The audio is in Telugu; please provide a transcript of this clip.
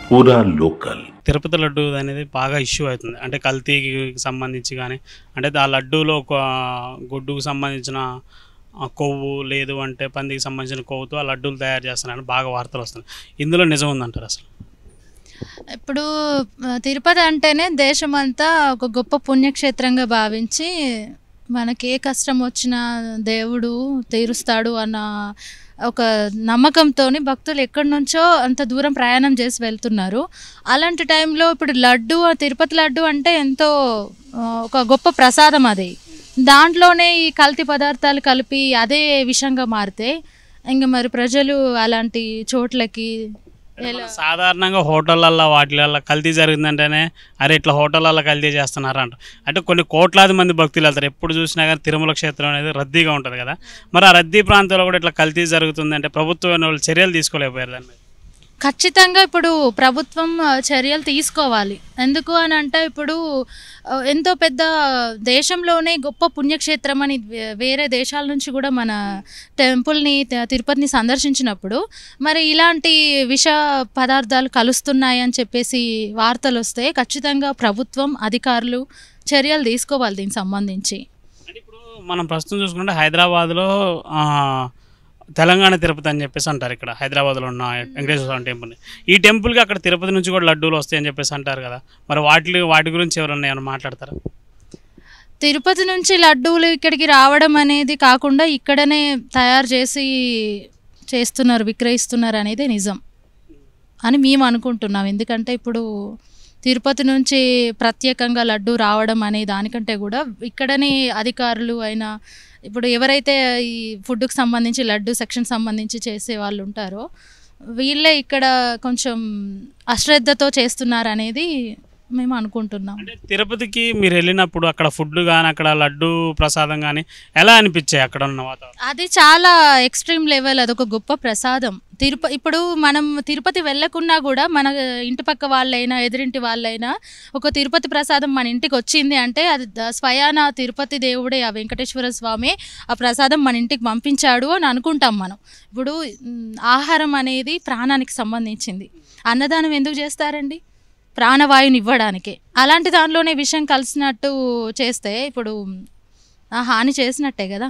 పూరా లోకల్. తిరుపతి లడ్డు అనేది బాగా ఇష్యూ అవుతుంది. అంటే కల్తీకి సంబంధించి కానీ, అంటే ఆ లడ్డూలో ఒక గుడ్డుకు సంబంధించిన కొవ్వు, లేదు అంటే పందికి సంబంధించిన కొవ్వుతో ఆ లడ్డూలు తయారు చేస్తున్నారని బాగా వార్తలు వస్తున్నాయి. ఇందులో నిజం ఉందంటారు అసలు? ఇప్పుడు తిరుపతి అంటేనే దేశమంతా ఒక గొప్ప పుణ్యక్షేత్రంగా భావించి మనకి ఏ కష్టం వచ్చినా దేవుడు తీరుస్తాడు అన్న ఒక నమ్మకంతో భక్తులు ఎక్కడి నుంచో అంత దూరం ప్రయాణం చేసి వెళ్తున్నారు. అలాంటి టైంలో ఇప్పుడు లడ్డు, తిరుపతి లడ్డు అంటే ఎంతో ఒక గొప్ప ప్రసాదం. అది దాంట్లోనే ఈ కల్తీ పదార్థాలు కలిపి అదే విషంగా మారితే ఇంకా మరి ప్రజలు అలాంటి చోట్లకి సాధారణంగా హోటళ్ళల్లో వాటిల్లో కల్తీ జరిగిందంటేనే అరే ఇట్లా హోటళ్ళల్లో కల్తీ చేస్తున్నారు అంట. అంటే కొన్ని కోట్లాది మంది భక్తులు వెళ్తారు. ఎప్పుడు చూసినా కానీ తిరుమల క్షేత్రం అనేది రద్దీగా ఉంటుంది కదా. మరి ఆ రద్దీ ప్రాంతాల్లో కూడా ఇట్లా కల్తీ జరుగుతుంది అంటే ప్రభుత్వం వాళ్ళు చర్యలు తీసుకోలేకపోయారు దాని మీద? ఖచ్చితంగా ఇప్పుడు ప్రభుత్వం చర్యలు తీసుకోవాలి. ఎందుకు అని అంటే ఇప్పుడు ఎంతో పెద్ద దేశంలోనే గొప్ప పుణ్యక్షేత్రం అని వేరే దేశాల నుంచి కూడా మన టెంపుల్ని, తిరుపతిని సందర్శించినప్పుడు మరి ఇలాంటి విష పదార్థాలు కలుస్తున్నాయి అని చెప్పేసి వార్తలు వస్తే ఖచ్చితంగా ప్రభుత్వం, అధికారులు చర్యలు తీసుకోవాలి దీనికి సంబంధించి. అంటే ఇప్పుడు మనం ప్రస్తుతం చూసుకుంటే హైదరాబాద్లో తెలంగాణ తిరుపతి అని చెప్పేసి అంటారు. ఇక్కడ హైదరాబాద్లో ఉన్న వెంకటేశ్వర స్వామి టెంపుల్ని, ఈ టెంపుల్కి అక్కడ తిరుపతి నుంచి కూడా లడ్డూలు వస్తాయని చెప్పేసి అంటారు కదా. మరి వాటి గురించి ఎవరన్నా ఏమైనా మాట్లాడతారా? తిరుపతి నుంచి లడ్డూలు ఇక్కడికి రావడం అనేది కాకుండా ఇక్కడనే తయారు చేసి చేస్తున్నారు, విక్రయిస్తున్నారు అనేది నిజం అని మేము అనుకుంటున్నాం. ఎందుకంటే ఇప్పుడు తిరుపతి నుంచి ప్రత్యేకంగా లడ్డు రావడం అనే దానికంటే కూడా ఇక్కడనే అధికారులు అయినా ఇప్పుడు ఎవరైతే ఈ ఫుడ్కి సంబంధించి లడ్డు సెక్షన్ సంబంధించి చేసే వాళ్ళు ఉంటారో వీళ్ళే ఇక్కడ కొంచెం అశ్రద్ధతో చేస్తున్నారు అనేది మేము అనుకుంటున్నాం. అంటే తిరుపతికి మీరు వెళ్ళినప్పుడు అక్కడ ఫుడ్ కానీ, అక్కడ లడ్డు ప్రసాదం కానీ ఎలా అనిపించాయి అక్కడ ఉన్న వాతావరణం? అది చాలా ఎక్స్ట్రీమ్ లెవెల్, అదొక గొప్ప ప్రసాదం. ఇప్పుడు మనం తిరుపతి వెళ్ళకున్నా కూడా మన ఇంటి పక్క వాళ్ళైనా ఎదురింటి వాళ్ళైనా ఒక తిరుపతి ప్రసాదం మన ఇంటికి వచ్చింది అంటే అది స్వయాన తిరుపతి దేవుడే, ఆ వెంకటేశ్వర స్వామి ఆ ప్రసాదం మన ఇంటికి పంపించాడు అని అనుకుంటాం మనం. ఇప్పుడు ఆహారం అనేది ప్రాణానికి సంబంధించింది. అన్నదానం ఎందుకు చేస్తారండి? ప్రాణవాయుని ఇవ్వడానికే. అలాంటి దానిలోనే విషం కలిసినట్టు చేస్తే ఇప్పుడు హాని చేసినట్టే కదా.